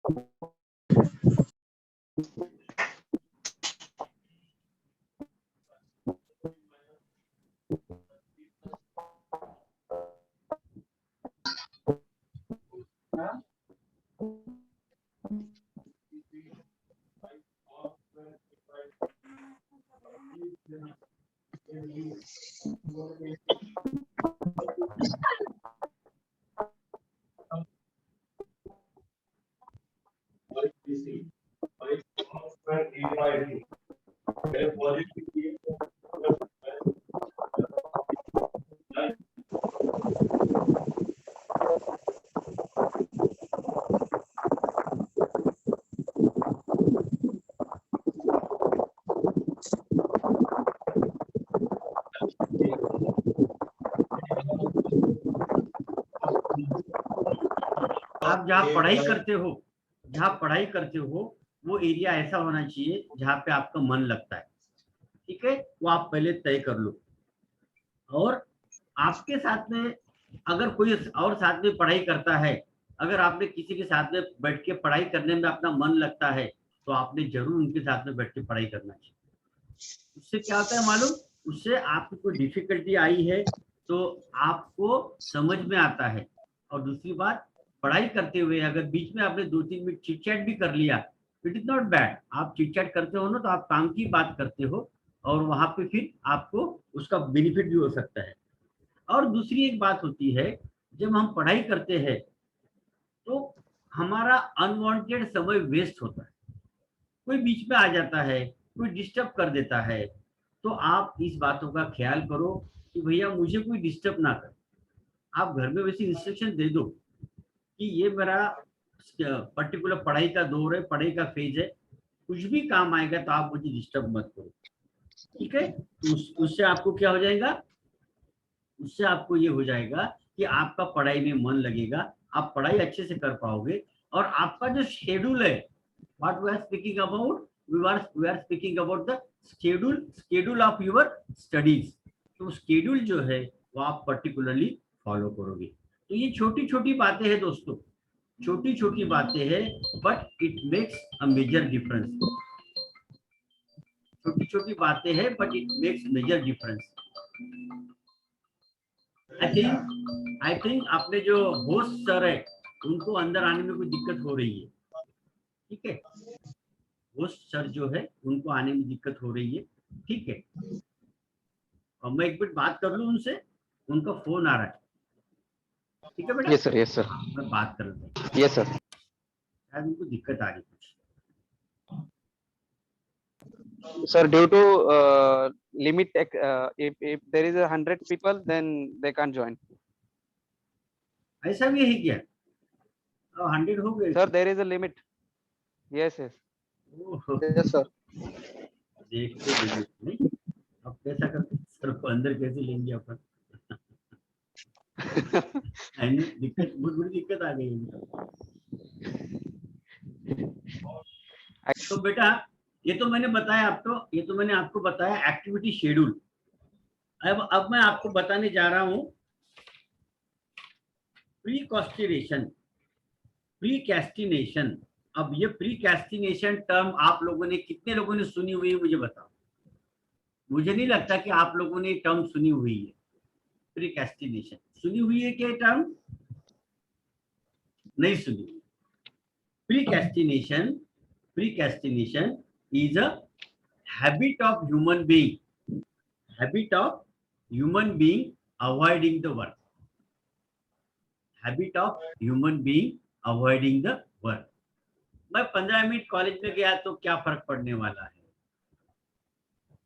आप जहाँ पढ़ाई करते हो वो एरिया ऐसा होना चाहिए जहाँ पे आपका मन लगता है, ठीक है, वो आप पहले तय कर लो। और आपके साथ में अगर कोई और साथ में पढ़ाई करता है, अगर आपने किसी के साथ में बैठ के पढ़ाई करने में अपना मन लगता है, तो आपने जरूर उनके साथ में बैठ के पढ़ाई करना चाहिए। उससे क्या होता है मालूम, उससे आपको कोई डिफिकल्टी आई है तो आपको समझ में आता है। और दूसरी बात, पढ़ाई करते हुए अगर बीच में आपने 2-3 मिनट चिट चैट भी कर लिया, इट इज नॉट बैड। आप चिट चैट करते हो ना, तो आप काम की बात करते हो और वहां पे फिर आपको उसका बेनिफिट भी हो सकता है। और दूसरी एक बात होती है, जब हम पढ़ाई करते हैं तो हमारा अनवांटेड समय वेस्ट होता है। कोई बीच में आ जाता है, कोई डिस्टर्ब कर देता है, तो आप इस बातों का ख्याल करो कि भैया मुझे कोई डिस्टर्ब ना करे। आप घर में वैसे इंस्ट्रक्शन दे दो कि ये मेरा पर्टिकुलर पढ़ाई का दौर है, पढ़ाई का फेज है, कुछ भी काम आएगा तो आप मुझे डिस्टर्ब मत करो, ठीक है। तो उससे आपको क्या हो जाएगा, उससे आपको ये हो जाएगा कि आपका पढ़ाई में मन लगेगा, आप पढ़ाई अच्छे से कर पाओगे। और आपका जो शेड्यूल है, what we are speaking about, we are speaking about the schedule of your studies. तो शेड्यूल जो है वो आप पर्टिकुलरली फॉलो करोगे। तो ये छोटी छोटी बातें हैं दोस्तों, छोटी छोटी बातें हैं, but it makes a major difference. छोटी छोटी बातें हैं but it makes major difference. I think अपने जो होस्ट सर है उनको अंदर आने में कोई दिक्कत हो रही है, ठीक है। होस्ट सर जो है उनको आने में दिक्कत हो रही है, ठीक है। और मैं एक मिनट बात कर लूं उनसे, उनका फोन आ रहा है, ठीक है बेटा। यस सर, यस सर, मैं बात कर लेता हूँ, यस सर। शायद उनको दिक्कत आ रही कुछ। Sir, due to limit, if there is 100 people, then they can't join. ऐसा भी है क्या? 100 हो गए? Sir, there is a limit. Yes, yes. Yes, sir. देखते नहीं, अब कैसा करते सर को अंदर कैसे लेंगे अपन? दिक्कत, बहुत बड़ी दिक्कत आ गई है। तो बेटा ये तो मैंने बताया आपको, ये तो मैंने आपको बताया एक्टिविटी शेड्यूल। अब मैं आपको बताने जा रहा हूं प्रीकॉस्टिनेशन, प्रीकैस्टिनेशन। अब ये प्रीकैस्टिनेशन टर्म आप लोगों ने, कितने लोगों ने सुनी हुई है मुझे बताओ। मुझे नहीं लगता कि आप लोगों ने टर्म सुनी हुई है। प्रीकैस्टिनेशन सुनी हुई है क्या टर्म? नहीं सुनी। प्रीकैस्टिनेशन, प्रीकैस्टिनेशन is a habit of human being avoiding the work, habit of human being avoiding the work। मैं 15 मिनट कॉलेज में गया तो क्या फर्क पड़ने वाला है,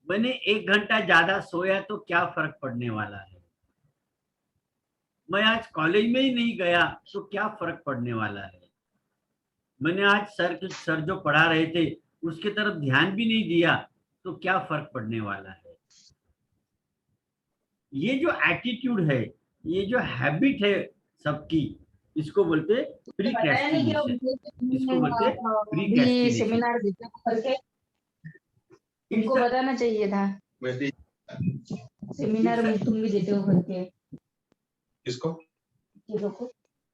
मैंने 1 घंटा ज्यादा सोया तो क्या फर्क पड़ने वाला है, मैं आज कॉलेज में ही नहीं गया तो क्या फर्क पड़ने वाला है, मैंने आज सर जो पढ़ा रहे थे उसके तरफ ध्यान भी नहीं दिया तो क्या फर्क पड़ने वाला है। ये जो एटीट्यूड है, ये जो हैबिट है सबकी, इसको बोलते प्रीकैस्टिनेशन, इसको बोलते प्रीकैस्टिनेशन। सेमिनार करके तुमको बताना चाहिए था, सेमिनार में तुम भी देते हो करके। किसको? ये लोगों को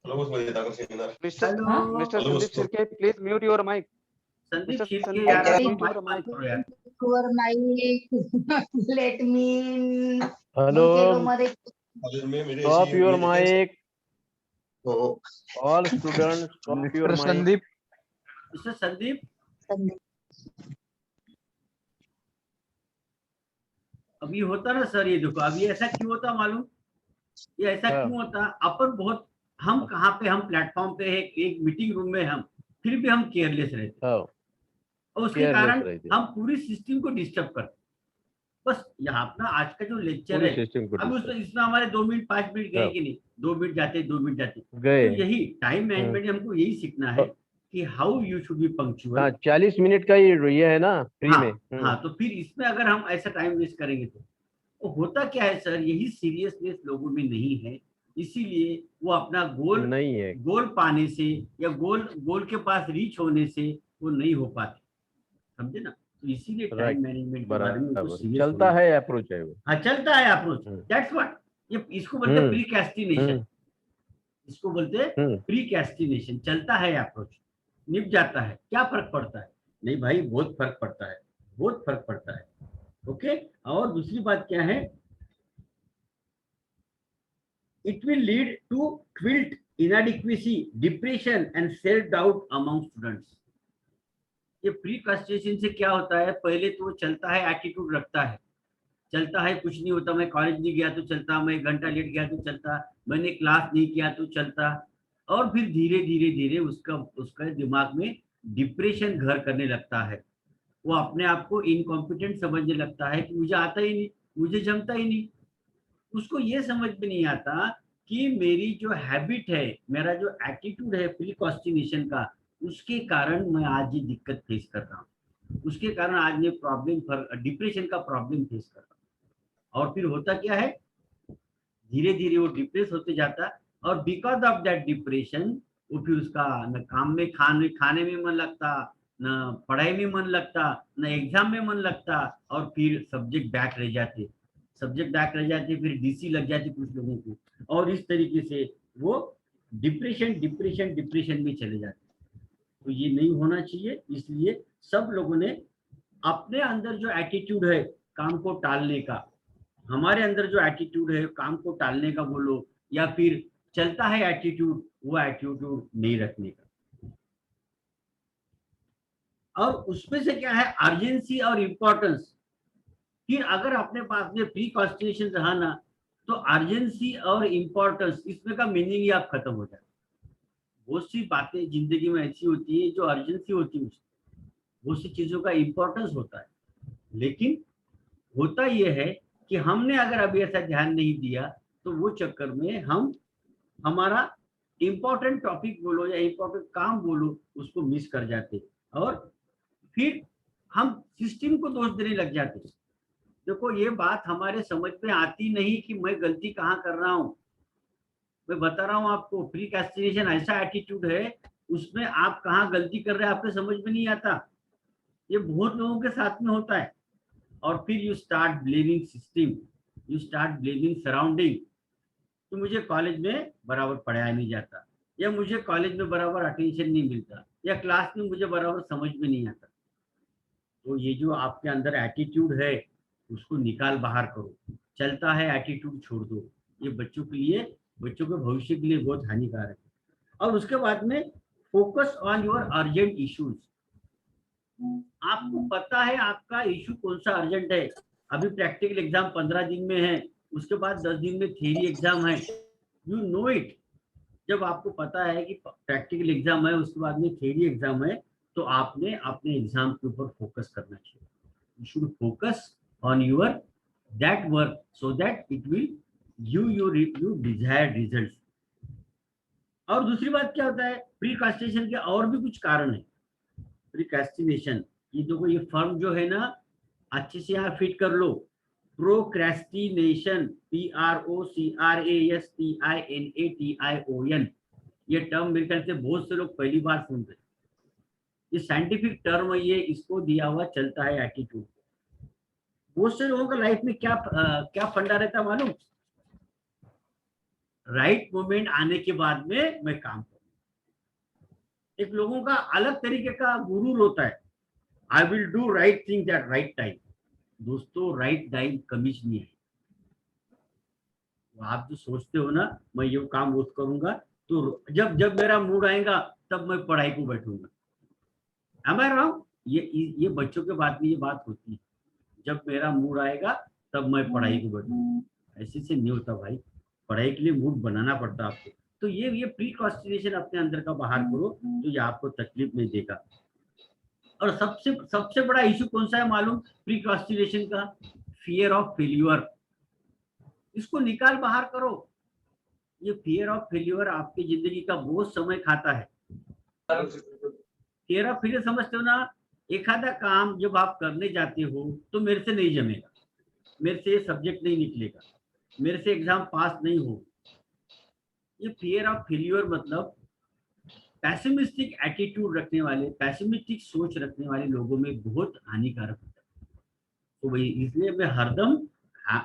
Mr. Huh? Mr. Sandeep Shirke, please mute your mic. Sandeep Mr. Shirke Sandeep, यार Shirke, तुम mute माइक your mic. बंद करो यार. Your mic. Let me. Hello. मध्ये Stop your mic. All students, stop your Mr. mic. Sandeep, mister Sandeep, अभी होता ना sir, ये देखो अभी ऐसा क्यों होता मालूम, ये ऐसा हाँ। क्यों होता, अपन बहुत, हम कहाँ पे, हम प्लेटफॉर्म पे है, एक मीटिंग रूम में हम, फिर भी हम केयरलेस रहते हाँ, और उसके careless कारण रहते। हम पूरी सिस्टम को डिस्टर्ब करते. बस यहाँ अपना आज का जो लेक्चर पूरी है, सिस्टम को अभी उसमें इसमें हमारे 2 मिनट 5 मिनट गए हाँ। कि नहीं, 2 मिनट जाते 2 मिनट जाते. गए। तो यही टाइम मैनेजमेंट हमको यही सीखना है कि how you should B punctual. हाँ, 40 मिनट का ये है ना फ्री हाँ, में. हाँ, तो फिर इसमें अगर हम ऐसा टाइम वेस्ट करेंगे तो होता क्या है सर, यही सीरियसनेस लोगों में नहीं है, इसीलिए वो अपना गोल नहीं है. गोल पाने से या गोल के पास रीच होने से वो नहीं हो पाते, समझे ना. तो इसीलिए Right. टाइम मैनेजमेंट के बारे में उनको बराबर. सीरियस चलता है अप्रोच है वो. हाँ, चलता है अप्रोच. हम्म. दैट्स व्हाट, ये इसको बोलते हैं प्रीकैस्टिनेशन, इसको बोलते हैं प्रीकैस्टिनेशन. चलता है अप्रोच, निप जाता है, क्या फर्क पड़ता है, नहीं भाई बहुत फर्क पड़ता है, बहुत फर्क पड़ता है. ओके. और दूसरी बात क्या है, it will lead to guilt, inadequacy, depression and self doubt among students. ये प्रीकॉन्स्टिट्यूशन से क्या होता है, पहले तो वो चलता है, एटीट्यूड रखता है, चलता है, कुछ नहीं होता, मैं कॉलेज नहीं गया तो चलता, मैं 1 घंटा लेट गया तो चलता, मैंने क्लास नहीं किया तो चलता, और फिर धीरे धीरे धीरे उसका दिमाग में डिप्रेशन घर करने लगता है. वो अपने आप को इनकॉम्पिटेंट समझने लगता है कि मुझे आता ही नहीं, मुझे जमता ही नहीं. उसको ये समझ में नहीं आता कि मेरी जो हैबिट है, मेरा जो एटीट्यूड है प्रीकॉन्स्टिट्यूशन का, उसके कारण मैं आज ये दिक्कत फेस कर रहा हूँ, उसके कारण आज मैं डिप्रेशन का प्रॉब्लम फेस कर रहा हूँ. और फिर होता क्या है, धीरे धीरे वो डिप्रेस होते जाता, और बिकॉज ऑफ दैट डिप्रेशन वो फिर उसका न काम में खाने में मन लगता, न पढ़ाई में मन लगता, न एग्जाम में मन लगता, और फिर सब्जेक्ट बैक रह जाते, फिर डीसी लग जाती कुछ लोगों को, और इस तरीके से वो डिप्रेशन में चले जाते. तो ये नहीं होना चाहिए. इसलिए सब लोगों ने अपने अंदर जो एटीट्यूड है काम को टालने का, हमारे अंदर जो एटीट्यूड है काम को टालने का बोलो, या फिर चलता है एटीट्यूड, वो एटीट्यूड नहीं रखने का. और उसमें से क्या है, अर्जेंसी और इम्पोर्टेंस. फिर अगर अपने पास में प्रीकॉन्स्टिट्यूशन रहा ना, तो अर्जेंसी और इम्पोर्टेंस, इसमें का मीनिंग ही आप खत्म हो जाए. बहुत सी बातें जिंदगी में ऐसी होती है जो अर्जेंसी होती है, बहुत सी चीजों का इम्पोर्टेंस होता है, लेकिन होता यह है कि हमने अगर अभी ऐसा ध्यान नहीं दिया तो वो चक्कर में हम हमारा इम्पोर्टेंट टॉपिक बोलो या इम्पोर्टेंट काम बोलो उसको मिस कर जाते, और फिर हम सिस्टम को दोष देने लग जाते. देखो ये बात हमारे समझ में आती नहीं कि मैं गलती कहाँ कर रहा हूँ. मैं बता रहा हूँ आपको, प्रीकॉन्स्टिट्यूशन ऐसा एटीट्यूड है, उसमें आप कहाँ गलती कर रहे हैं आपके समझ में नहीं आता. ये बहुत लोगों के साथ में होता है. और फिर you start blaming system, you start blaming surrounding. तो मुझे कॉलेज में बराबर पढ़ाया नहीं जाता, या मुझे कॉलेज में बराबर अटेंशन नहीं मिलता, या क्लास में मुझे बराबर समझ में नहीं आता. तो ये जो आपके अंदर एटीट्यूड है उसको निकाल बाहर करो. चलता है एटीट्यूड छोड़ दो. ये बच्चों के भविष्य के लिए बहुत हानिकारक है. और उसके बाद में focus on your urgent issues. आपको पता है आपका इश्यू कौन सा अर्जेंट है. अभी प्रैक्टिकल एग्जाम 15 दिन में है, उसके बाद 10 दिन में थ्योरी एग्जाम है. You know it. जब आपको पता है कि प्रैक्टिकल एग्जाम है, उसके बाद में थ्योरी एग्जाम है, तो आपने अपने एग्जाम के ऊपर फोकस करना चाहिए. You should focus on your that work so that it will give you desired results. और दूसरी बात क्या होता है, प्रीकॉन्स्टिट्यूशन के और भी कुछ कारण है. प्रीकॉन्स्टिट्यूशन, ये देखो ये फर्म जो है ना, अच्छे से यहाँ फिट कर लो. प्रोक्रेस्टिनेशन, PROCRASTINATION, ये टर्म मेरे ख्याल से बहुत से लोग पहली बार सुन रहे हैं. ये साइंटिफिक टर्म है, ये इसको दिया हुआ चलता है एटीट्यूड. बहुत से लोगों का लाइफ में क्या फंडा रहता मालूम, राइट मोमेंट आने के बाद में मैं काम करूँ। एक लोगों का अलग तरीके का गुरूर होता है, I will do right thing at right time. दोस्तों राइट टाइम कमीज नहीं है। आप जो सोचते हो ना मैं ये काम वो करूंगा, तो जब जब मेरा मूड आएगा तब मैं पढ़ाई को बैठूंगा। Am I wrong? ये बच्चों के बात में ये बात होती है, जब मेरा मूड आएगा तब मैं पढ़ाई को बैठूंगा। ऐसे से नहीं होता भाई, पढ़ाई के लिए मूड बनाना पड़ता है आपको। तो ये प्रीकॉस्टिनेशन अपने अंदर का बाहर करो, तो ये आपको तकलीफ नहीं देगा। और सबसे सबसे बड़ा इशू कौन सा है मालूम प्रीकॉस्टिनेशन का? Fear of failure. इसको निकाल बाहर करो। ये फियर ऑफ फेल्यूर आपकी जिंदगी का बहुत समय खाता है। फियर ऑफ फेल्यूर समझते हो ना? एखादा काम जब आप करने जाते हो तो मेरे से नहीं जमेगा, मेरे से ये सब्जेक्ट नहीं निकलेगा, मेरे से एग्जाम पास नहीं हो। ये फियर ऑफ फेल्यूर मतलब पैसिमिस्टिक एटीट्यूड रखने वाले, पैसिमिस्टिक सोच रखने वाले लोगों में बहुत हानिकारक होता है। तो वही इसलिए मैं हरदम,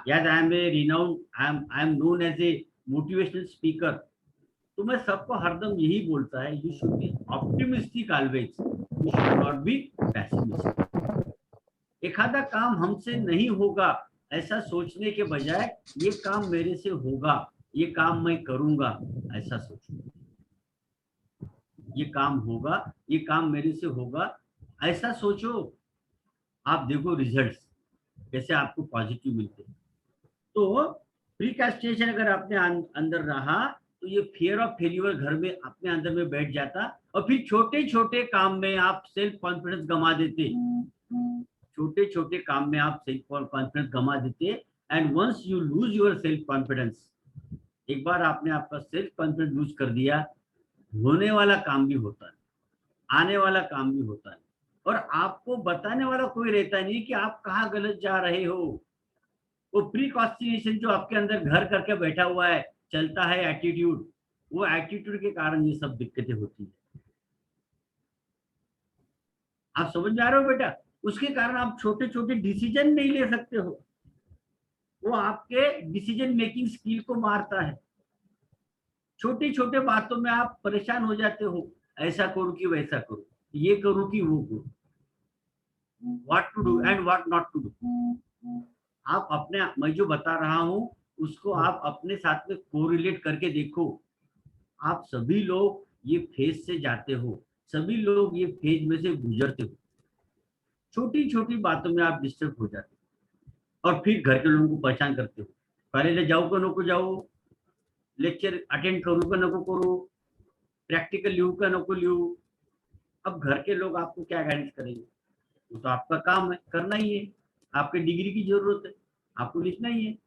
याद I am a renowned, I am known as a motivational speaker. तो मैं सबको हरदम यही बोलता है, you should be optimistic always, you should not be pessimistic. एखादा काम हमसे नहीं होगा ऐसा सोचने के बजाय ये काम मेरे से होगा, ये काम मैं करूंगा ऐसा सोचो। ये काम होगा, ये काम मेरे से होगा ऐसा सोचो। आप देखो रिजल्ट्स कैसे आपको पॉजिटिव मिलते हैं। तो प्रीकॉस्टिनेशन अगर अपने अंदर रहा तो ये फियर ऑफ फेल्यूर घर में अपने अंदर में बैठ जाता, और फिर छोटे छोटे काम में आप सेल्फ कॉन्फिडेंस गंवा देते। छोटे छोटे काम में आप सेल्फ कॉन्फिडेंस गंवा देते। And once you lose your self confidence, एक बार आपने आपका सेल्फ कॉन्फिडेंस लूज कर दिया, होने वाला काम भी होता है, आने वाला काम भी होता है, और आपको बताने वाला कोई रहता नहीं कि आप कहाँ गलत जा रहे हो। वो प्रीकॉस्टिनेशन जो आपके अंदर घर करके बैठा हुआ है, चलता है एटीट्यूड, वो एटीट्यूड के कारण ये सब दिक्कतें होती है। आप समझ जा रहे हो बेटा? उसके कारण आप छोटे छोटे डिसीजन नहीं ले सकते हो, वो आपके डिसीजन मेकिंग स्किल को मारता है। छोटी छोटे बातों में आप परेशान हो जाते हो, ऐसा करूं कि वैसा करूं, ये करूं कि वो करूं, what to do and what not to do. आप अपने, मैं जो बता रहा हूं उसको आप अपने साथ में कोरिलेट करके देखो। आप सभी लोग ये फेज से जाते हो, सभी लोग ये फेज में से गुजरते हो। छोटी छोटी बातों में आप डिस्टर्ब हो जाते हो, और फिर घर के लोगों को परेशान करते हो। कॉलेज जाओ का नको जाओ, लेक्चर अटेंड करूँ का नको करूँ, प्रैक्टिकल लिखूँ का नको लिखूँ। अब घर के लोग आपको क्या गाइडेंस करेंगे? वो तो आपका काम है, करना ही है, आपके डिग्री की जरूरत है, आपको लिखना ही है।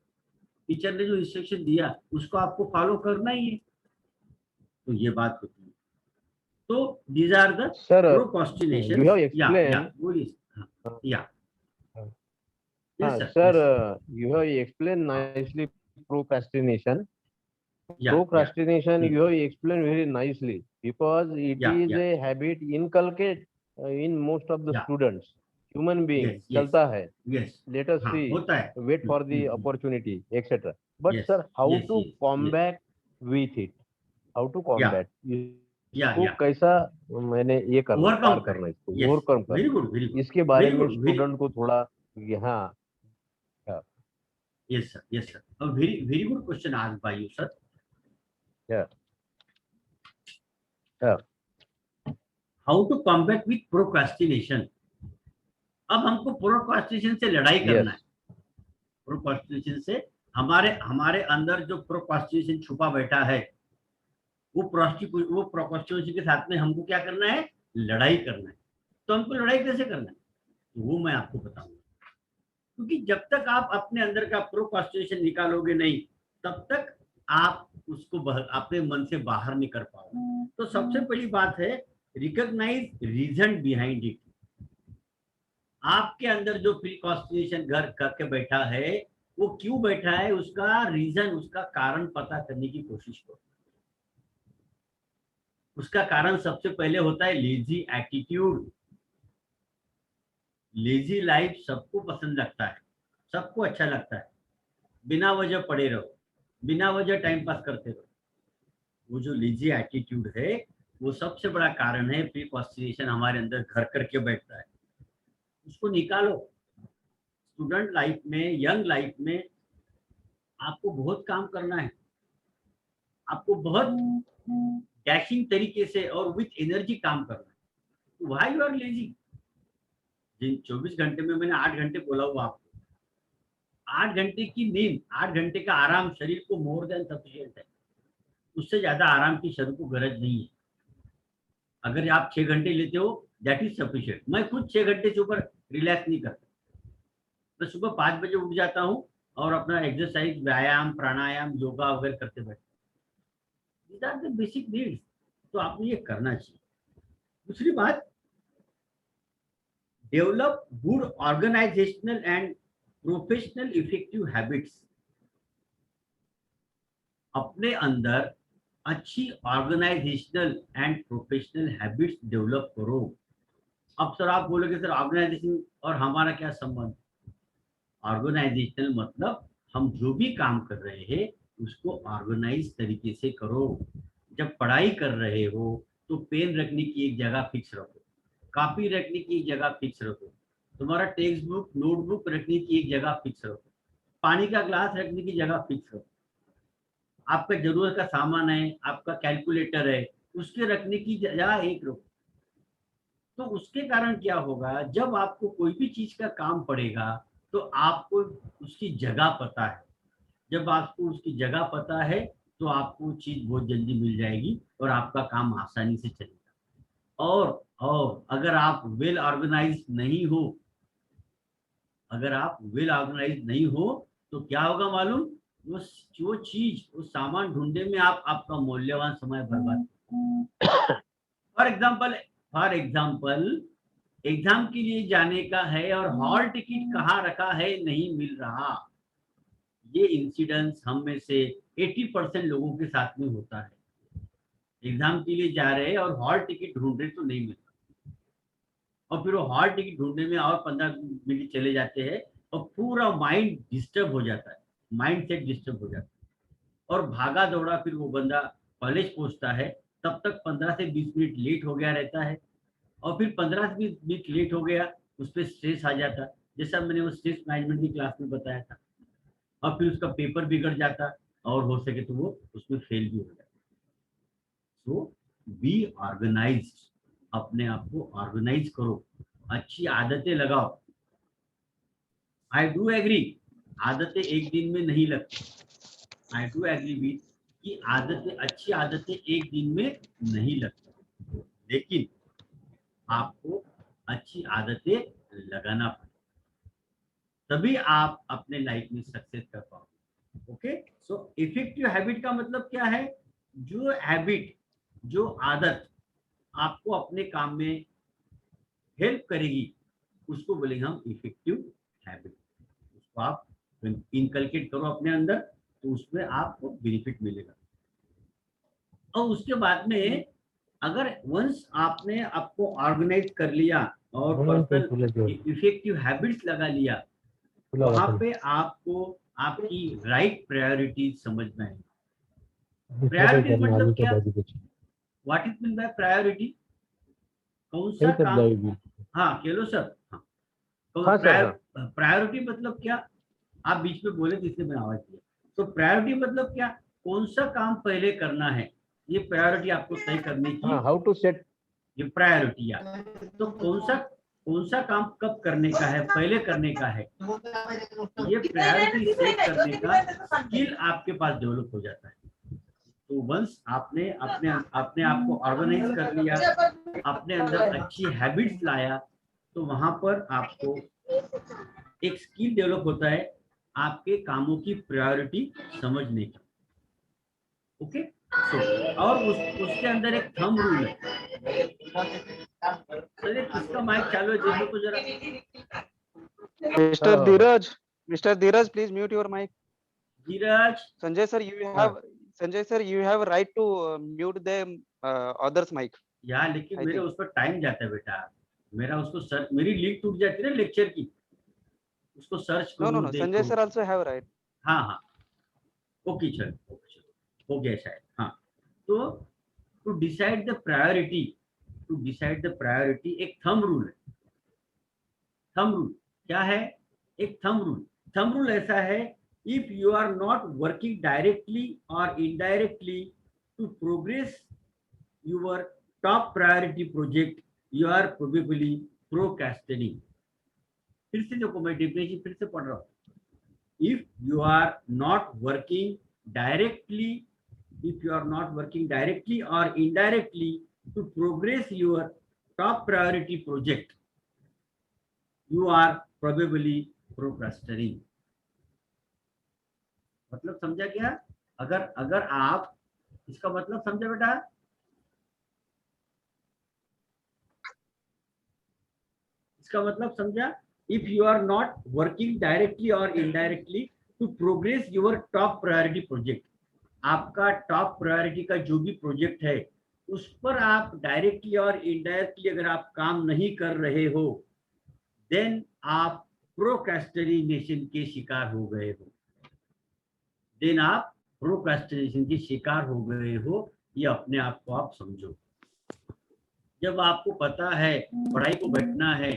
टीचर ने जो इंस्ट्रक्शन दिया उसको आपको फॉलो करना ही है। तो ये बात होती है। तो these are the Sir, procrastinations. you have Yeah, explained. बोलिए। Yeah. Yes, sir. Sir, Yes. you have explained nicely procrastination. Yeah. Procrastination, Yeah. you have explained very nicely because it Yeah, is yeah. a habit inculcated in most of the Yeah. students. Human being Yes, yes. चलता है. Yes. Let us हाँ, see, होता है। wait for the opportunity, etc. But Yes, sir, how yes, to yes, combat with it? How to combat? Yeah, इसको yeah. कैसा मैंने ये करना, Overcome पार करें। करना, इसको Yes. ओवरकम Very करना, good, very good. इसके बारे Very में good, very- स्टूडेंट को थोड़ा यहाँ. Yes, sir. Yes, sir. A very good question asked by you, sir. Yeah. Yeah. How to combat with procrastination? अब हमको प्रोक्रास्टिनेशन से लड़ाई करना है। प्रोक्रास्टिनेशन से हमारे अंदर जो प्रोक्रास्टिनेशन छुपा बैठा है, वो प्रोक्रास्टिनेशन के साथ में हमको क्या करना है? लड़ाई करना है। तो हमको लड़ाई कैसे करना है वो मैं आपको बताऊंगा। क्योंकि जब तक आप अपने अंदर का प्रोक्रास्टिनेशन निकालोगे नहीं, तब तक आप उसको अपने मन से बाहर नहीं कर पाओगे। तो सबसे पहली बात है, रिकॉग्नाइज रीजन बिहाइंड इट। आपके अंदर जो प्रीकॉस्टिनेशन घर करके बैठा है, वो क्यों बैठा है, उसका रीजन, उसका कारण पता करने की कोशिश करो। उसका कारण सबसे पहले होता है लेजी एटीट्यूड। लेजी लाइफ सबको पसंद लगता है, सबको अच्छा लगता है। बिना वजह पड़े रहो, बिना वजह टाइम पास करते रहो, वो जो लेजी एटीट्यूड है वो सबसे बड़ा कारण है प्रीकॉस्टिनेशन हमारे अंदर घर करके बैठता है। उसको निकालो। स्टूडेंट लाइफ में, यंग लाइफ में आपको बहुत काम करना है, आपको बहुत डैशिंग तरीके से और विथ एनर्जी काम करना है। Why you are lazy? जिन 24 घंटे में मैंने 8 घंटे बोला हुआ आपको, 8 घंटे की नींद, 8 घंटे का आराम शरीर को मोर देन सफिशिएंट है। उससे ज्यादा आराम की शरीर को गरज नहीं है। अगर आप 6 घंटे लेते हो दैट इज सफिशिएंट। मैं खुद 6 घंटे से ऊपर रिलैक्स नहीं करता। मैं सुबह 5 बजे उठ जाता हूँ और अपना एक्सरसाइज, व्यायाम, प्राणायाम, योगा वगैरह करते बैठता हूँ। These are the basic needs. तो आपको ये करना चाहिए। दूसरी बात, develop good organisational and professional effective habits. अपने अंदर अच्छी organisational and professional habits develop करो। अब सर आप बोलोगे सर ऑर्गेनाइजेशन और हमारा क्या संबंध? ऑर्गेनाइजेशनल मतलब हम जो भी काम कर रहे हैं उसको ऑर्गेनाइज तरीके से करो। जब पढ़ाई कर रहे हो तो पेन रखने की एक जगह फिक्स रखो, कॉपी रखने की एक जगह फिक्स रखो, तुम्हारा टेक्स्ट बुक, नोटबुक रखने की एक जगह फिक्स रखो, पानी का ग्लास रखने की जगह फिक्स रखो, आपका जरूरत का सामान है, आपका कैलकुलेटर है, उसके रखने की जगह एक रखो। तो उसके कारण क्या होगा, जब आपको कोई भी चीज का काम पड़ेगा तो आपको उसकी जगह पता है। जब आपको उसकी जगह पता है तो आपको चीज बहुत जल्दी मिल जाएगी और आपका काम आसानी से चलेगा। और अगर आप वेल ऑर्गेनाइज नहीं हो, अगर आप वेल ऑर्गेनाइज नहीं हो तो क्या होगा मालूम? वो चीज, वो सामान ढूंढने में आप आपका मूल्यवान समय बर्बाद। फॉर एग्जाम्पल एग्जाम के लिए जाने का है और हॉल टिकट कहाँ रखा है नहीं मिल रहा। ये इंसिडेंस हम में से 80% लोगों के साथ में होता है। एग्जाम के लिए जा रहे हैं और हॉल टिकट ढूंढ रहे तो नहीं मिल रहा, और फिर वो हॉल टिकट ढूंढने में और 15 मिनट चले जाते हैं और पूरा माइंड डिस्टर्ब हो जाता है, माइंड सेट डिस्टर्ब हो जाता है और भागा दौड़ा फिर वो बंदा कॉलेज पहुंचता है, तब तक 15 से 20 मिनट लेट हो गया रहता है और फिर 15 से 20 मिनट लेट हो गया, उस पर स्ट्रेस आ जाता है, जैसा मैंने वो स्ट्रेस मैनेजमेंट की क्लास में बताया था, और फिर उसका पेपर बिगड़ जाता और हो सके तो वो उसमें फेल भी हो जाता। सो बी ऑर्गेनाइज्ड, अपने आप को ऑर्गेनाइज करो, अच्छी आदतें लगाओ। आई डू एग्री, आदतें एक दिन में नहीं लगती। आई डू एग्री विद कि आदतें, अच्छी आदतें एक दिन में नहीं लगती, लेकिन आपको अच्छी आदतें लगाना पड़ेगा, तभी आप अपने लाइफ में सक्सेस कर पाओगे। ओके, सो इफेक्टिव हैबिट का मतलब क्या है? जो हैबिट, जो आदत आपको अपने काम में हेल्प करेगी उसको बोलेंगे हम इफेक्टिव हैबिट। उसको आप इनकलकेट करो अपने अंदर तो उसमें आपको बेनिफिट मिलेगा। और उसके बाद में अगर वंस आपने आपको ऑर्गेनाइज कर लिया और पर्सनल इफेक्टिव हैबिट्स लगा लिया, वहां पे आपको आपकी राइट प्रायोरिटी समझ में आएगी। प्रायोरिटी मतलब क्या? What is mean by priority? कौन सा काम? हाँ केलो सर, हाँ प्रायोरिटी मतलब क्या? आप बीच में बोले तो इसलिए मैंने आवाज दिया। तो प्रायोरिटी मतलब क्या? कौन सा काम पहले करना है, ये प्रायोरिटी आपको तय करने की। हाउ टू सेट ये प्रायोरिटी है। तो कौन सा काम कब करने का है, पहले करने का है, ये प्रायोरिटी सेट करने का स्किल आपके पास डेवलप हो जाता है। तो वंस आपने अपने अपने आप को ऑर्गेनाइज कर लिया, अपने अंदर अच्छी हैबिट्स लाया, तो वहां पर आपको एक स्किल डेवलप होता है आपके कामों की प्रायोरिटी समझने का। ओके, और उसके अंदर एक थंब रूल है। सर किसका माइक चालू है देखो तो जरा। Mr. Dheeraj, please mute your mic. Dheeraj, Sanjay sir, you have right to mute the others mic. यार लेकिन I मेरे think. उस पर टाइम जाता है बेटा, मेरा उसको सर, मेरी लिंक टूट जाती है ना लेक्चर की, उसको सर्च करूं No. देखूं। Sanjay sir also have right. हाँ हाँ, ओके चल, हो गया शायद। हाँ, तो टू डिसाइड द प्रायोरिटी, एक थंब रूल है। थंब रूल क्या है? एक थंब रूल ऐसा है, if you are not working directly और indirectly to progress your top priority project, you are probably procrastinating. फिर से देखो, मैं डेफिनेशन फिर से पढ़ रहा हूँ। If you are not working directly, or indirectly to progress your top priority project, you are probably procrastinating. मतलब समझा क्या? अगर आप इसका मतलब समझा बेटा? इसका मतलब समझा? If you are not working directly or indirectly to progress your top priority project, आपका टॉप प्रायोरिटी का जो भी प्रोजेक्ट है उस पर आप डायरेक्टली और इनडायरेक्टली अगर आप काम नहीं कर रहे हो, देन आप प्रोक्रेस्टिनेशन के शिकार हो गए हो। ये अपने आप को आप समझो। जब आपको पता है पढ़ाई को बैठना है,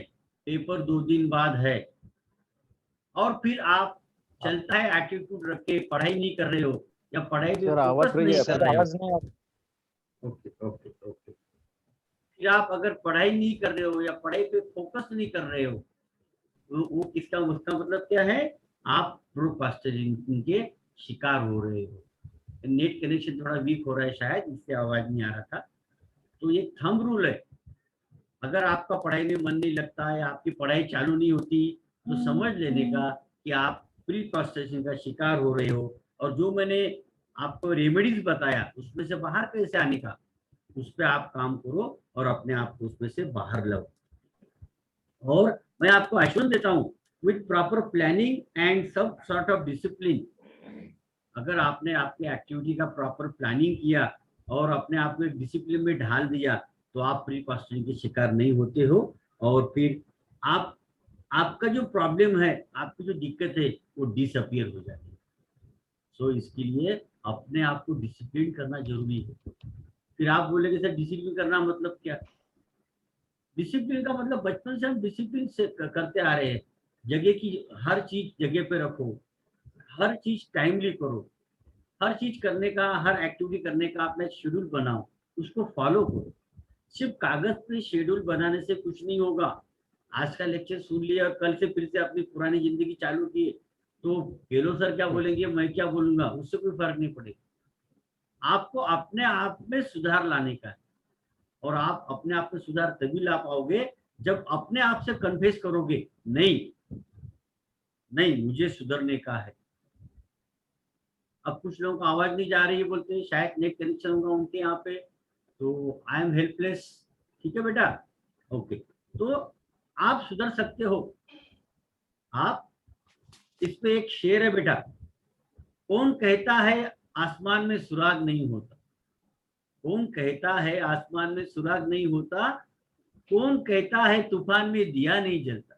पेपर 2 दिन बाद है, और फिर आप चलता है एटीट्यूड रख के पढ़ाई नहीं कर रहे हो या पढ़ाई में फोकस नहीं कर रहे हो। ओके। फिर आप अगर पढ़ाई नहीं कर रहे हो या पढ़ाई पे फोकस नहीं कर रहे हो, तो वो उसका मतलब क्या है? आप प्रोक्रेस्टिनेशन के शिकार हो रहे हो। नेट कनेक्शन थोड़ा वीक हो रहा है शायद, इससे आवाज नहीं आ रहा था। तो ये थंब रूल है। अगर आपका पढ़ाई में मन नहीं लगता है, आपकी पढ़ाई चालू नहीं होती, तो समझ लेने का कि आप प्रोक्रेस्टिनेशन का शिकार हो रहे हो। और जो मैंने आपको रेमेडीज बताया उसमें से बाहर कैसे आने का, उस पर आप काम करो और अपने आप को उसमें से बाहर लाओ। और मैं आपको एश्योरेंस देता हूँ, विद प्रॉपर प्लानिंग एंड सब सॉर्ट ऑफ डिसिप्लिन, अगर आपने आपकी एक्टिविटी का प्रॉपर प्लानिंग किया और अपने आप को डिसिप्लिन में ढाल दिया, तो आप प्रोक्रेस्टिनेशन के शिकार नहीं होते हो। और फिर आपका जो प्रॉब्लम है, आपकी जो दिक्कत है, वो डिसअपियर हो जाती है। सो इसके लिए अपने आप को डिसिप्लिन करना जरूरी है। फिर आप बोलेंगे सर डिसिप्लिन करना मतलब क्या? डिसिप्लिन का मतलब बचपन से हम डिसिप्लिन से करते आ रहे हैं। जगह की हर चीज जगह पे रखो, हर चीज टाइमली करो, हर चीज करने का, हर एक्टिविटी करने का अपना शेड्यूल बनाओ, उसको फॉलो करो। सिर्फ कागज पे शेड्यूल बनाने से कुछ नहीं होगा। आज का लेक्चर सुन लिया और कल से फिर से अपनी पुरानी जिंदगी चालू की, तो हेलो सर क्या बोलेंगे, मैं क्या बोलूंगा, उससे कोई फर्क नहीं पड़ेगा। आपको अपने आप में सुधार लाने का है। और आप अपने आप में सुधार तभी ला पाओगे जब अपने आप से कन्फेस करोगे, नहीं मुझे सुधरने का है। अब कुछ लोगों को आवाज नहीं जा रही है, बोलते हैं शायद नेट कनेक्शन होगा उनके यहाँ पे, तो आई एम हेल्पलेस। ठीक है बेटा, ओके। तो आप सुधर सकते हो। आप इस पे एक शेर है बेटा, कौन कहता है आसमान में सुराग नहीं होता? कौन कहता है आसमान में सुराग नहीं होता? कौन कहता है तूफान में दिया नहीं जलता?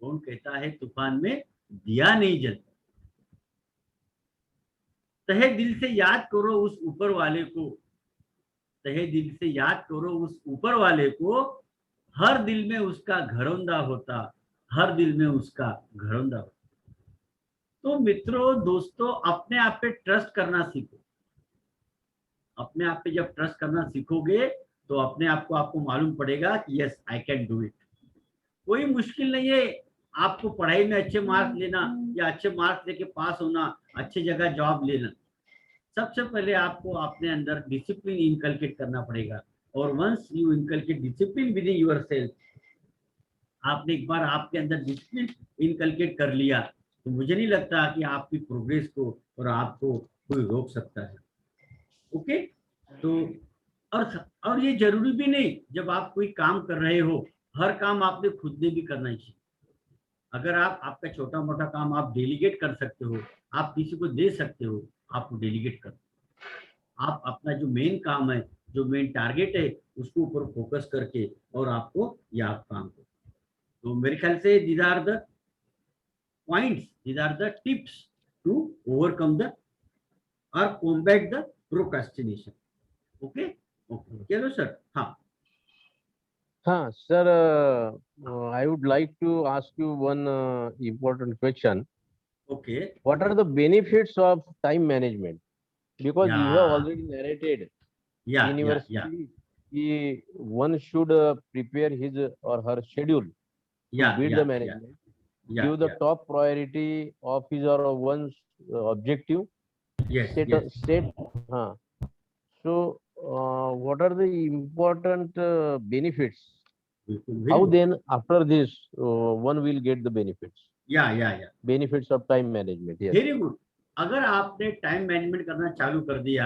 कौन कहता है तूफान में दिया नहीं जलता? तहे दिल से याद करो उस ऊपर वाले को, तहे दिल से याद करो उस ऊपर वाले को, हर दिल में उसका घरौंदा होता, हर दिल में उसका घरौंदा होता। तो मित्रों, दोस्तों, अपने आप पे ट्रस्ट करना सीखो। अपने आप पे जब ट्रस्ट करना सीखोगे तो अपने आप को आपको मालूम पड़ेगा कि yes I can do it. कोई मुश्किल नहीं है आपको पढ़ाई में अच्छे मार्क्स लेना या अच्छे मार्क्स लेके पास होना, अच्छी जगह जॉब लेना। सबसे पहले आपको अपने अंदर डिसिप्लिन इनकलकेट करना पड़ेगा। और once you inculcate discipline within yourself, आपने एक बार आपके अंदर डिसिप्लिन इनकलकेट कर लिया, तो मुझे नहीं लगता कि आपकी प्रोग्रेस को और आपको कोई रोक सकता है। ओके, तो और ये जरूरी भी नहीं, जब आप कोई काम कर रहे हो हर काम आपने खुद ने भी करना चाहिए। अगर आपका छोटा मोटा काम आप डेलीगेट कर सकते हो, आप किसी को दे सकते हो, आप डेलीगेट कर। आप अपना जो मेन काम है, जो मेन टारगेट है, उसको ऊपर फोकस करके और आपको ये आप काम करो। तो मेरे ख्याल से these are the points, these are the tips to overcome the or combat the procrastination. Okay okay, चलो सर. हाँ Sir, I would like to ask you one important question. Okay. What are the benefits of time management? Because you have या already narrated या in या your या speech, one should prepare his or her schedule to या beat या the management, या give the या. top priority of his or one's objective, Yes set yes. set. Uh, so, what are the important benefits? बिल्कुल. How Very good. then after this one will get the benefits? या. Benefits of time management. Yes. Very good. अगर आपने time management करना चालू कर दिया,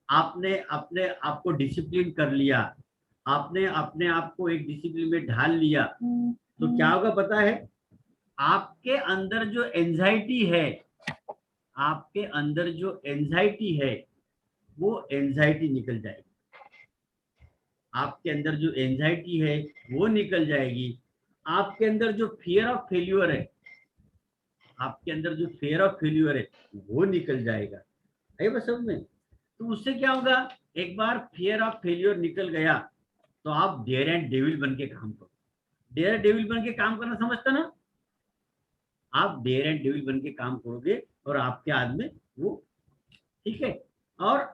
आपने अपने आप को डिसिप्लिन कर लिया, आपने अपने आप को एक डिसिप्लिन में ढाल लिया, तो क्या होगा पता है? आपके अंदर जो एंजाइटी है, आपके अंदर जो एंजाइटी है, वो एंजाइटी निकल जाएगी. आपके अंदर जो एंजाइटी है वो निकल जाएगी. आपके अंदर जो फियर ऑफ फेल्यूर है, आपके अंदर जो फियर ऑफ फेल्यूर है वो निकल जाएगा. है बस समझ में? तो उससे क्या होगा? एक बार फियर ऑफ फेल्यूर निकल गया तो आप डेयर एंड डेविल बन के काम करो. डेयर डेविल बन के काम करना समझता ना? आप डेयर एंड डेविल बन के काम करोगे और आपके हाथ में वो, ठीक है. और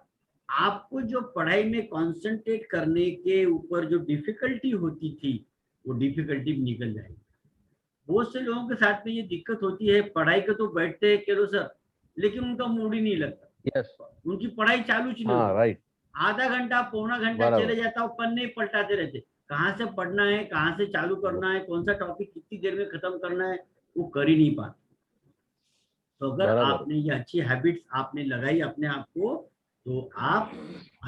आपको जो पढ़ाई में कंसंट्रेट करने के ऊपर जो डिफिकल्टी होती थी, वो डिफिकल्टी भी निकल जाएगी. बहुत से लोगों के साथ में ये दिक्कत होती है, पढ़ाई के तो बैठते हैं केलो सर, लेकिन उनका मूड ही नहीं लगता. Yes. उनकी पढ़ाई चालू ही नहीं होती. Right. आधा घंटा पौना घंटा बराबर. चले जाता, वो पन्ने पलटाते रहते. कहाँ से पढ़ना है, कहाँ से चालू करना है, कौन सा टॉपिक कितनी देर में खत्म करना है, वो कर ही नहीं पाते. तो अगर बराबर. आपने ये अच्छी हैबिट्स आपने लगाई अपने आप को, तो आप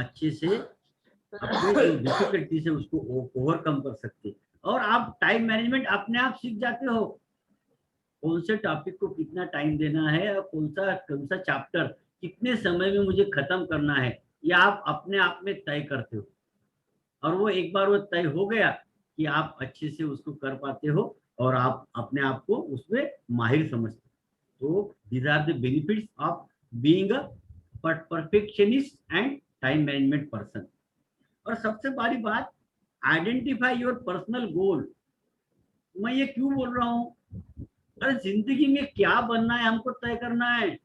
अच्छे से अपनी जो डिफिकल्टी से उसको ओवरकम कर सकते हैं. और आप टाइम मैनेजमेंट अपने आप सीख जाते हो. कौन से टॉपिक को कितना टाइम देना है और कौन सा चैप्टर कितने समय में मुझे खत्म करना है, ये आप अपने आप में तय करते हो. और वो एक बार वो तय हो गया कि आप अच्छे से उसको कर पाते हो और आप अपने आप को उसमें माहिर समझते हो. तो these are the benefits of being a perfectionist and time management person. और सबसे बड़ी बात, आइडेंटिफाई योर पर्सनल गोल. मैं ये क्यों बोल रहा हूँ? अरे जिंदगी में क्या बनना है हमको तय करना है.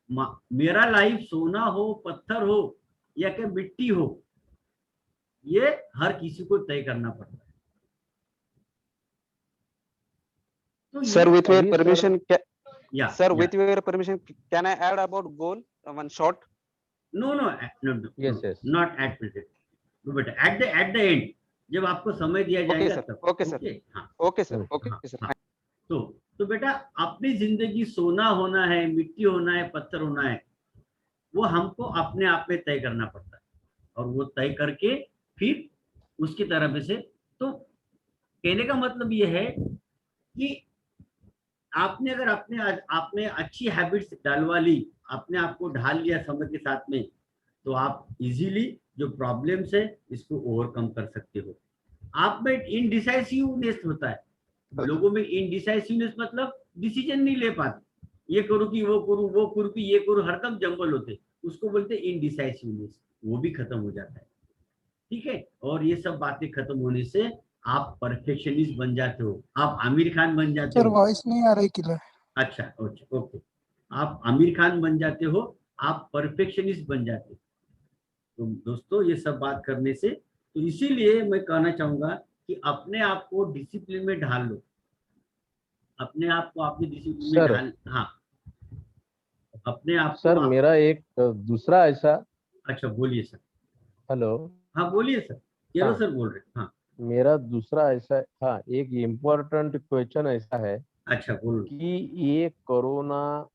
मेरा लाइफ सोना हो, पत्थर हो या कि मिट्टी हो, ये हर किसी को तय करना पड़ता है. तो Sir, with your अभी sir permission, yeah, sir, yeah. with your permission, can I add about goal one short? No, Yes, yes. not at present. No, but at the end, जब आपको समय दिया Okay, जाएगा sir. तब. Okay, sir. हाँ. Okay, sir. Okay, हाँ, sir. हाँ. तो बेटा, अपनी जिंदगी सोना होना है, मिट्टी होना है, पत्थर होना है, वो हमको अपने आप में तय करना पड़ता है. और वो तय करके फिर उसकी तरफ से, तो कहने का मतलब ये है कि आपने अगर आपने अच्छी हैबिट्स डालवा ली, अपने आप को ढाल लिया समय के साथ में, तो आप इजीली जो प्रॉब्लम्स है इसको ओवरकम कर सकते हो. आप में इनडिसाइसिवनेस होता है. लोगों में इनडिसाइसिवनेस मतलब डिसीजन नहीं ले पाते. ये करूँ कि वो करूँ, वो करूँ कि ये करूँ, हरदम जंगल होते, उसको बोलते इनडिसाइसिवनेस. वो भी खत्म हो जाता है. ठीक है. और ये सब बातें खत्म होने से आप परफेक्शनिस्ट बन जाते हो, आप आमिर खान बन जाते सर हो. वॉइस नहीं आ रही किला. अच्छा ओके. आप आमिर खान बन जाते हो, आप परफेक्शनिस्ट बन जाते हो. तो दोस्तों, ये सब बात करने से, तो इसीलिए मैं कहना चाहूंगा कि अपने आप को डिसिप्लिन में ढाल लो. अपने आप को आपने डिसिप्लिन में सर. ढाल. हाँ, अपने आप को सर मेरा एक दूसरा ऐसा. अच्छा बोलिए सर. हेलो. हाँ बोलिए सर. केलो सर बोल रहे. हाँ मेरा दूसरा ऐसा, हाँ, एक इम्पोर्टेंट क्वेश्चन ऐसा है अच्छा बोलो. कि ये कोरोना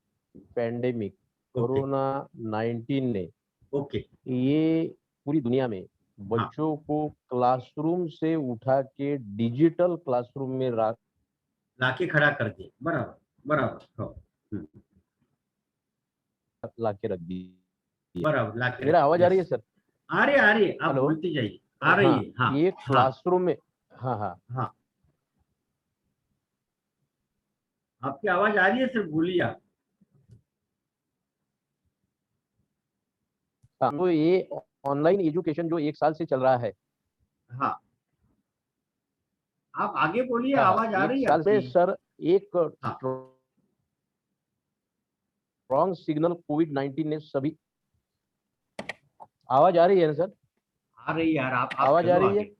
पैंडेमिक, कोरोना 19 ने ओके. ये पूरी दुनिया में बच्चों को क्लासरूम से उठा के डिजिटल क्लासरूम में लाके खड़ा कर दिए. बराबर बराबर. लाके रख दी. बराबर लाके. मेरा आवाज आ रही है सर? आ रही है. आप हेलो. बोलते जाइए. आ रही है. हाँ ये क्लासरूम में. हाँ हाँ हाँ, आपकी आवाज आ रही है सर, बोलिए आप. हाँ, तो ये ऑनलाइन एजुकेशन जो 1 साल से चल रहा है, हाँ, आप आगे बोलिए, हाँ, आवाज आ 1 रही है साल में आपकी? सर एक हाँ। स्ट्रॉन्ग सिग्नल कोविड-19 ने सभी, आवाज आ रही है ना सर? आ रही है यार, आप आवाज चलो आ रही है? आगे।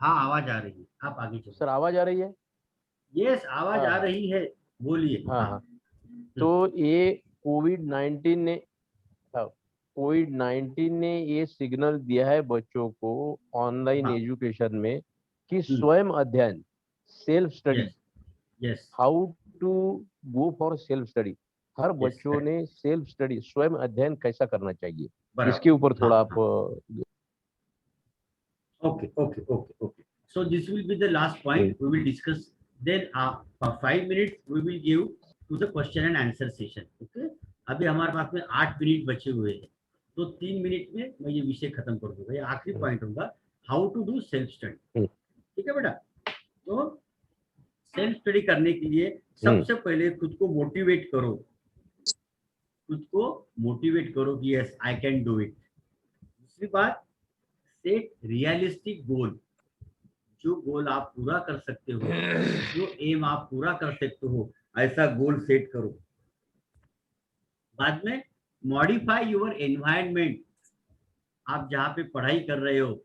हाँ, आवाज आ रही है, आप आगे चलो। सर आवाज आ रही है? यस, आवाज आ हाँ, रही है, बोलिए। हाँ, हाँ, हाँ। तो ये कोविड-19 ने, हाँ, कोविड-19 ने ये सिग्नल दिया है बच्चों को ऑनलाइन हाँ, एजुकेशन में कि स्वयं अध्ययन, self study, yes, yes, how to go for self study. हर यस, बच्चों ने सेल्फ स्टडी, स्वयं अध्ययन कैसा करना चाहिए, बराबर। इसके ऊपर थोड़ा हाँ, आप okay, okay, okay, okay. So this will be the last point we will discuss. Then for 5 minutes we will give to the question and answer session. Okay. अभी हमारे पास में 8 मिनट बचे हुए हैं, तो 3 मिनट में मैं ये विषय खत्म कर दूंगा। ये आखिरी पॉइंट होगा, how to do self study. ठीक है बेटा? तो सेल्फ स्टडी करने के लिए सबसे पहले खुद को मोटिवेट करो, खुद को मोटिवेट करो कि yes I can do it. दूसरी बात, सेट रियलिस्टिक गोल, जो गोल आप पूरा कर सकते हो, जो एम आप पूरा कर सकते हो, ऐसा गोल सेट करो। बाद में मॉडिफाई योर एनवायरनमेंट, आप जहाँ पे पढ़ाई कर रहे हो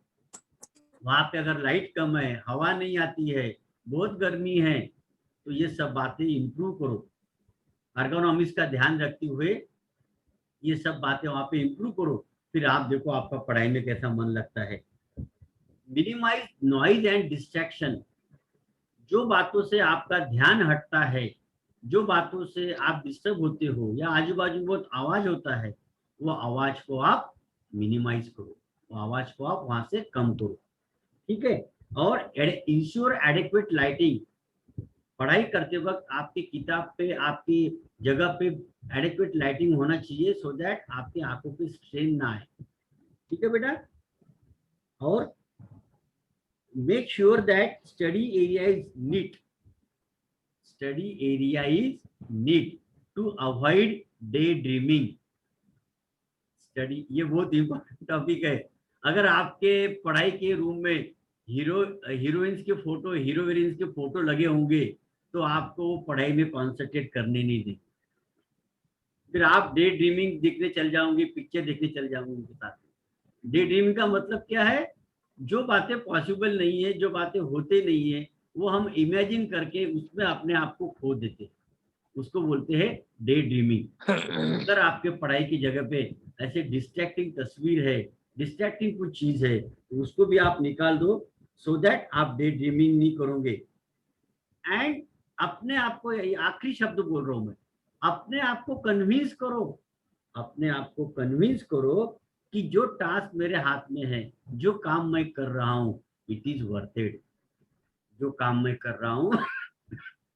वहां पे अगर लाइट कम है, हवा नहीं आती है, बहुत गर्मी है, तो ये सब बातें इंप्रूव करो। अर्गोनॉमिक्स का ध्यान रखते हुए ये सब बातें वहां पे इंप्रूव करो, फिर आप देखो आपका पढ़ाई में कैसा मन लगता है। मिनिमाइज नॉइज एंड डिस्ट्रैक्शन, जो बातों से आपका ध्यान हटता है, जो बातों से आप डिस्टर्ब होते हो या आजू बाजू बहुत आवाज होता है, वो आवाज को आप मिनिमाइज करो, वो आवाज को आप वहां से कम करो। ठीक है? और इंश्योर एडिक्वेट लाइटिंग, पढ़ाई करते वक्त आपकी किताब पे, आपकी जगह पे एडिक्वेट लाइटिंग होना चाहिए, सो दैट आपकी आंखों पे स्ट्रेन ना आए। ठीक है बेटा? और make sure that study area is neat, study area is neat to avoid daydreaming। Study ये बहुत इंपॉर्टेंट टॉपिक है। अगर आपके पढ़ाई के रूम में हीरोइंस के फोटो, हीरोइंस के फोटो लगे होंगे, तो आपको पढ़ाई में कॉन्सेंट्रेट करने नहीं देंगे, फिर आप डे ड्रीमिंग देखने चल जाओगे, पिक्चर देखने चल जाओगे उनके साथ। डे ड्रीमिंग का मतलब क्या है? जो बातें पॉसिबल नहीं है, जो बातें होते नहीं है, वो हम इमेजिन करके उसमें अपने आप को खो देते हैं, उसको बोलते हैं डे ड्रीमिंग। अगर आपके पढ़ाई की जगह पे ऐसे डिस्ट्रैक्टिंग तस्वीर है, डिस्ट्रैक्टिंग कुछ चीज है, तो उसको भी आप निकाल दो, सो दैट आप डे ड्रीमिंग नहीं करोगे। एंड अपने आप को, आखिरी शब्द बोल रहा हूं मैं, अपने आप को कन्विंस करो, अपने आप को कन्विंस करो कि जो टास्क मेरे हाथ में है, जो काम मैं कर रहा हूं, इट इज वर्थ इट, जो काम मैं कर रहा हूं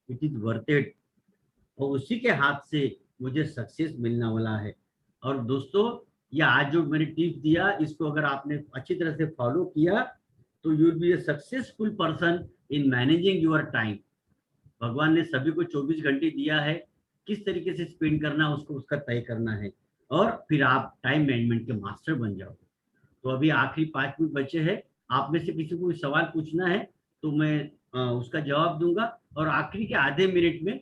इट इज वर्थ इट, और उसी के हाथ से मुझे सक्सेस मिलने वाला है। और दोस्तों, ये आज जो मैंने टिप्स दिया, इसको अगर आपने अच्छी तरह से फॉलो किया, तो you will be A successful person in managing your time. भगवान ने सभी को 24 घंटे दिया है, किस तरीके से स्पेंड करना उसको उसका तय करना है, और फिर आप टाइम मैनेजमेंट के मास्टर बन जाओ। तो अभी आखिरी 5 मिनट बचे हैं, आप में से किसी को सवाल पूछना है तो मैं उसका जवाब दूंगा, और आखिरी के आधे मिनट में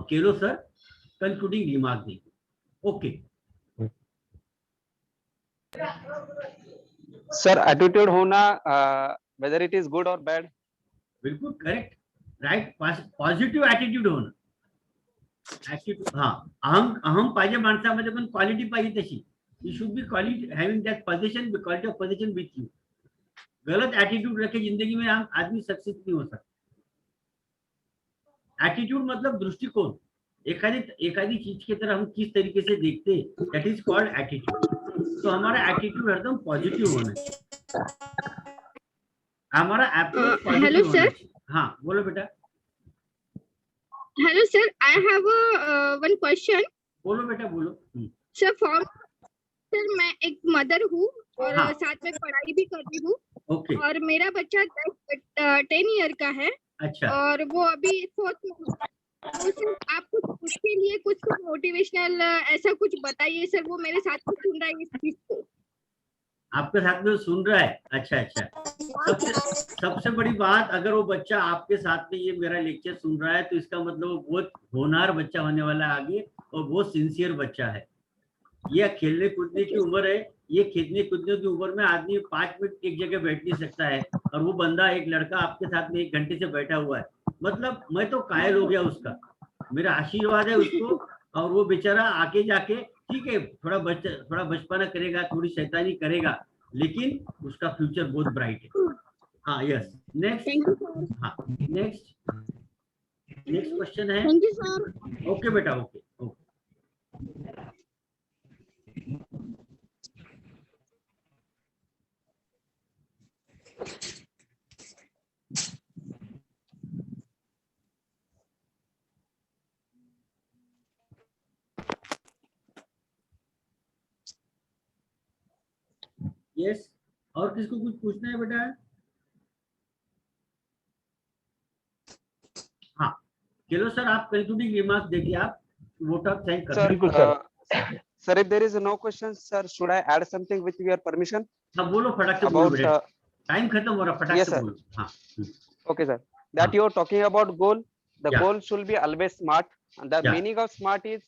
केलो सर कंक्लूडिंग रिमार्क देंगे। ओके सर, एटीट्यूड होना, वेदर इट इज गुड और बैड। बिल्कुल करेक्ट, राइट, पॉझिटिव्ह ॲटिट्यूड होणं, ॲटिट्यूड। हा, अहम पाहिजे माणसामध्ये, पण क्वालिटी पाहिजे तशी। You should B quality having that position, quality of position with you. गलत एटीट्यूड रखे जिंदगी में आदमी सक्सेस नहीं हो सकता। एटीट्यूड मतलब दृष्टिकोण, एखादी चीज की तरह हम किस तरीके से देखते, दैट इज कॉल्ड एटीट्यूड। तो हमारा एटीट्यूड हरदम पॉजिटिव होना चाहिए, हमारा अप्रोच पॉजिटिव होना चाहिए। हाँ बोलो बेटा। Hello sir, I have one question. बोलो बेटा बोलो। Sir, सर मैं एक मदर हूँ और हाँ। साथ में पढ़ाई भी करती हूँ। ओके। और मेरा बच्चा 10 ईयर का है। अच्छा। और वो अभी 4th में है। तो सर आप कुछ उसके लिए कुछ मोटिवेशनल ऐसा कुछ बताइए सर, वो मेरे साथ में सुन रहा है इस चीज को। आपके साथ में सुन रहा है? अच्छा अच्छा। सबसे बड़ी बात, अगर वो बच्चा आपके साथ में ये मेरा लेक्चर सुन रहा है तो इसका मतलब वो बहुत होनहार बच्चा होने वाला है आगे, और बहुत सिंसियर बच्चा है। ये खेलने कूदने की उम्र है, ये खेलने कूदने की उम्र में आदमी 5 मिनट एक जगह बैठ नहीं सकता है, और वो बंदा, एक लड़का आपके साथ में 1 घंटे से बैठा हुआ है, मतलब मैं तो कायल हो गया उसका। मेरा आशीर्वाद है उसको। और वो बेचारा आके जाके, ठीक है, थोड़ा बचपना करेगा, थोड़ी शैतानी करेगा, लेकिन उसका फ्यूचर बहुत ब्राइट है। हाँ, yes, next. Thank you sir. हाँ, नेक्स्ट क्वेश्चन है। Thank you sir. ओके बेटा, ओके ओके। यस, और किसको कुछ पूछना है बेटा? हाँ, चलो सर, आप कंक्लूडिंग रिमार्क देखिए, आप वोट ऑफ थैंक कर Sir, सकते बिल्कुल sir. sir, if there is no question, sir, should I add something with your permission हो। हाँ, बोलो, फटाक से बोलो about? बेटा, टाइम खत्म हो रहा, फटाक Yes, से sir. बोलो। हाँ, Okay, sir. That हाँ। you are talking about goal. The Yeah. goal should be always smart. And the Yeah. meaning of smart is,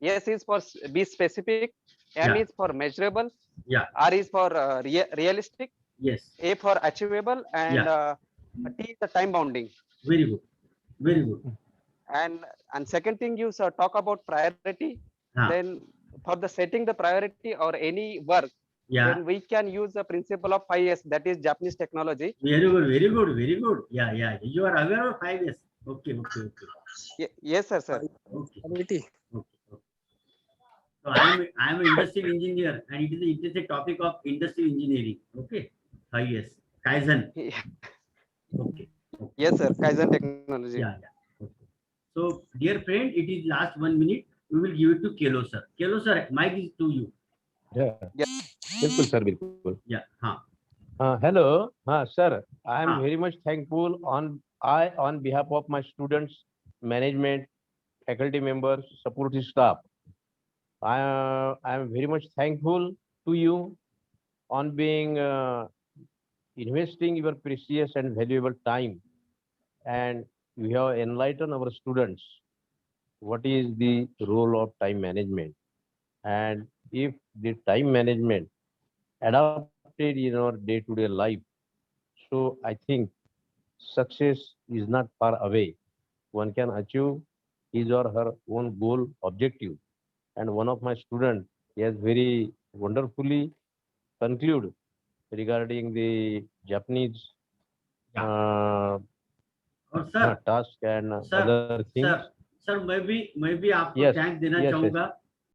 yes is for be specific, M Yeah. is for measurable, Yeah. R is for realistic, Yes, A for achievable, and Yeah. T is the time bounding. very good, very good. And second thing, you sir, talk about priority. हाँ, Then for the setting the priority or any work, yeah, then we can use the principle of 5S, that is Japanese technology. very good, very good, very good. Yeah, yeah, you are aware of 5S. Okay, okay, okay, Yes, sir, sir. okay, okay, okay. So I am an industrial engineer, and it is a topic of industrial engineering. Okay, 5S, Kaizen. Okay, okay. Yes, sir. Kaizen technology. Yeah, yeah. Okay. So, dear friend, it is last 1 minute. We will give it to Kelo sir. Kelo sir, mic is to you. बिल्कुल sir, बिल्कुल। Yeah, हाँ, hello. हाँ sir, I am हाँ, very much thankful on behalf of my students, management, faculty members, support staff. I am very much thankful to you on being investing your precious and valuable time, and you have enlightened our students what is the role of time management, and if the time management adapted in our day-to-day life, so I think success is not far away. One can achieve his or her own goal objective. And one of my students has very wonderfully concluded regarding the Japanese और sir, task and sir, other things. Sir, मैं भी आपको Yes, thank देना yes, yes. चाहूंगा।